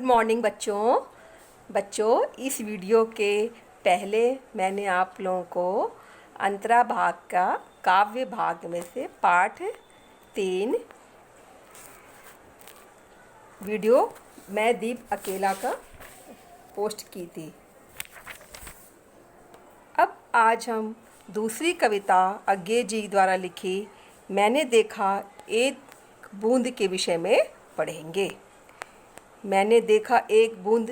Good morning बच्चों। इस video के पहले मैंने आप लोगों को अंतरा भाग का काव्य भाग में से पाठ 3 वीडियो मैं दीप अकेला का पोस्ट की थी। अब आज हम दूसरी कविता अज्ञे जी द्वारा लिखी मैंने देखा एक बूंद के विषय में पढ़ेंगे। मैंने देखा एक बूंद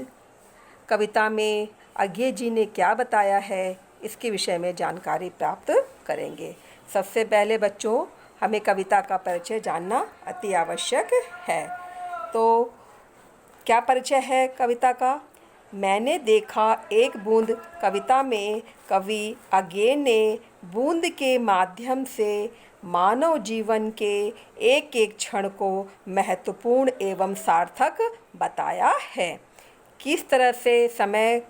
कविता में अज्ञे जी ने क्या बताया है, इसके विषय में जानकारी प्राप्त करेंगे। सबसे पहले बच्चों, हमें कविता का परिचय जानना अति आवश्यक है। तो क्या परिचय है कविता का? मैंने देखा एक बूंद कविता में कवि अज्ञे ने बूंद के माध्यम से मानव जीवन के एक एक क्षण को महत्वपूर्ण एवं सार्थक बताया है। किस तरह से समय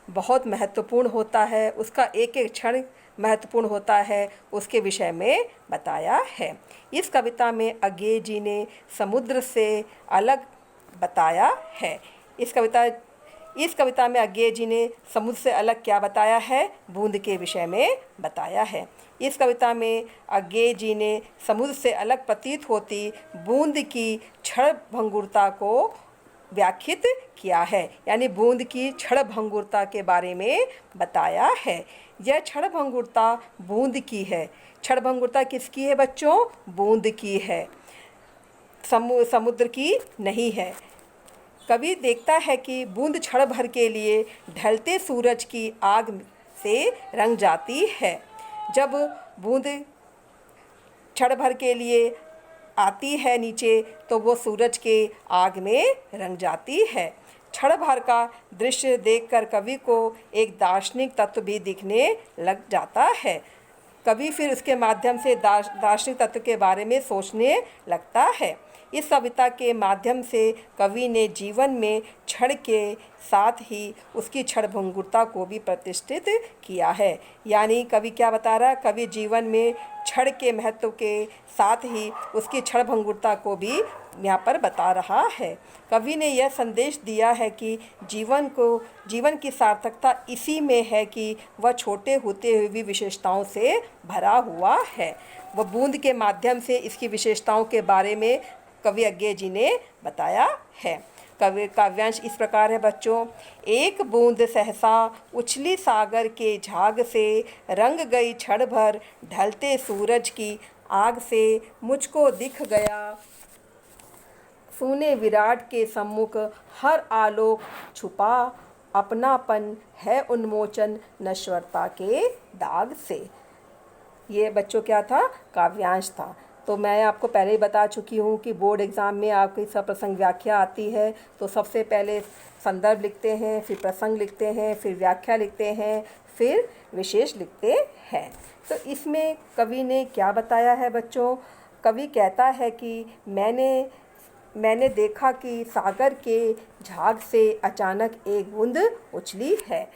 बहुत महत्वपूर्ण होता है, उसका एक एक क्षण महत्वपूर्ण होता है, उसके विषय में बताया है। इस कविता में अज्ञे जी ने समुद्र से अलग बताया है। इस कविता में अज्ञे जी ने समुद्र से अलग क्या बताया है? बूंद के विषय में बताया है। इस कविता में अज्ञे जी ने समुद्र से अलग प्रतीत होती बूंद की क्षणभंगुरता को व्याख्यात किया है, यानी बूंद की क्षणभंगुरता के बारे में बताया है। यह क्षणभंगुरता बूंद की है। क्षणभंगुरता किसकी है बच्चों? बूंद की है, समुद्र की नहीं है। कवि देखता है कि बूंद क्षण भर के लिए ढलते सूरज की आग से रंग जाती है। जब बूंद क्षण भर के लिए आती है नीचे, तो वो सूरज के आग में रंग जाती है। क्षण भर का दृश्य देखकर कवि को एक दार्शनिक तत्व भी दिखने लग जाता है। कवि फिर उसके माध्यम से दार्शनिक तत्व के बारे में सोचने लगता है। इस कविता के माध्यम से कवि ने जीवन में क्षण के साथ ही उसकी क्षणभंगुरता को भी प्रतिष्ठित किया है। यानी कवि क्या बता रहा है? कवि जीवन में क्षण के महत्व के साथ ही उसकी क्षणभंगुरता को भी यहाँ पर बता रहा है। कवि ने यह संदेश दिया है कि जीवन की सार्थकता इसी में है कि वह छोटे होते हुए भी विशेषताओं से भरा हुआ है। वह बूंद के माध्यम से इसकी विशेषताओं के बारे में कवि अज्ञे जी ने बताया है। कवि काव्यांश इस प्रकार है बच्चों। एक बूंद सहसा उछली सागर के झाग से, रंग गई क्षण भर ढलते सूरज की आग से, मुझको दिख गया सूने विराट के सम्मुख हर आलोक छुपा, अपनापन है उन्मोचन नश्वरता के दाग से। ये बच्चों क्या था? काव्यांश था। तो मैं आपको पहले ही बता चुकी हूँ कि बोर्ड एग्ज़ाम में आपकी सप्रसंग व्याख्या आती है, तो सबसे पहले संदर्भ लिखते हैं, फिर प्रसंग लिखते हैं, फिर व्याख्या लिखते हैं, फिर विशेष लिखते हैं। तो इसमें कवि ने क्या बताया है बच्चों? कवि कहता है कि मैंने देखा कि सागर के झाग से अचानक एक बूंद उछली है।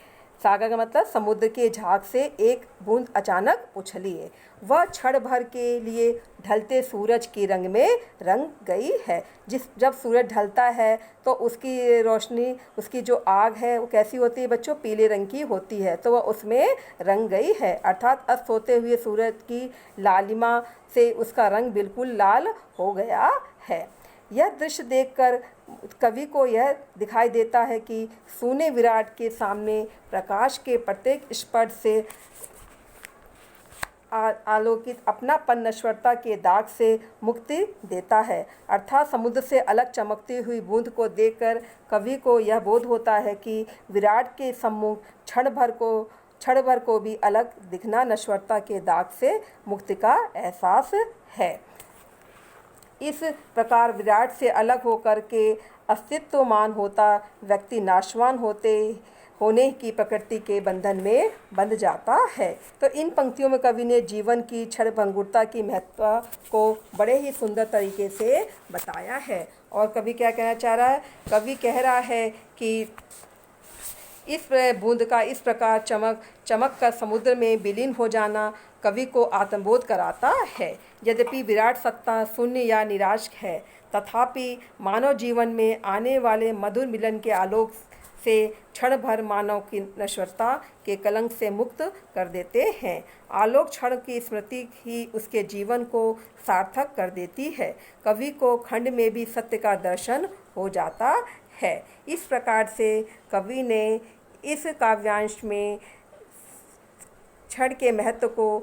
सागर का मतलब समुद्र के झाग से एक बूंद अचानक उछली है। वह क्षण भर के लिए ढलते सूरज की रंग में रंग गई है। जब सूरज ढलता है तो उसकी रोशनी, उसकी जो आग है वो कैसी होती है बच्चों? पीले रंग की होती है। तो वह उसमें रंग गई है, अर्थात अस्त होते हुए सूरज की लालिमा से उसका रंग बिल्कुल लाल हो गया है। यह दृश्य देखकर कवि को यह दिखाई देता है कि सूने विराट के सामने प्रकाश के प्रत्येक स्पर्श से आलोकित अपनापन नश्वरता के दाग से मुक्ति देता है। अर्थात समुद्र से अलग चमकती हुई बूंद को देखकर कवि को यह बोध होता है कि विराट के सम्मुख क्षण भर को भी अलग दिखना नश्वरता के दाग से मुक्ति का एहसास है। इस प्रकार विराट से अलग होकर के अस्तित्वमान होता व्यक्ति नाशवान होने की प्रकृति के बंधन में बंध जाता है। तो इन पंक्तियों में कवि ने जीवन की क्षणभंगुरता की महत्व को बड़े ही सुंदर तरीके से बताया है। और कवि क्या कहना चाह रहा है? कवि कह रहा है कि इस बूंद का इस प्रकार चमक कर समुद्र में विलीन हो जाना कवि को आत्मबोध कराता है। यद्यपि विराट सत्ता शून्य या निराश है, तथापि मानव जीवन में आने वाले मधुर मिलन के आलोक से क्षण भर मानव की नश्वरता के कलंक से मुक्त कर देते हैं। आलोक क्षण की स्मृति ही उसके जीवन को सार्थक कर देती है। कवि को खंड में भी सत्य का दर्शन हो जाता है। इस प्रकार से कवि ने इस काव्यांश में क्षण के महत्व को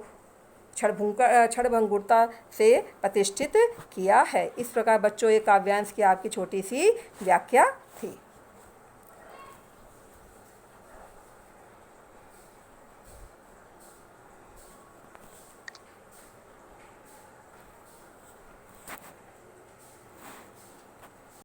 क्षणभंगुरता से प्रतिष्ठित किया है। इस प्रकार बच्चों, ये काव्यांश की आपकी छोटी सी व्याख्या थी।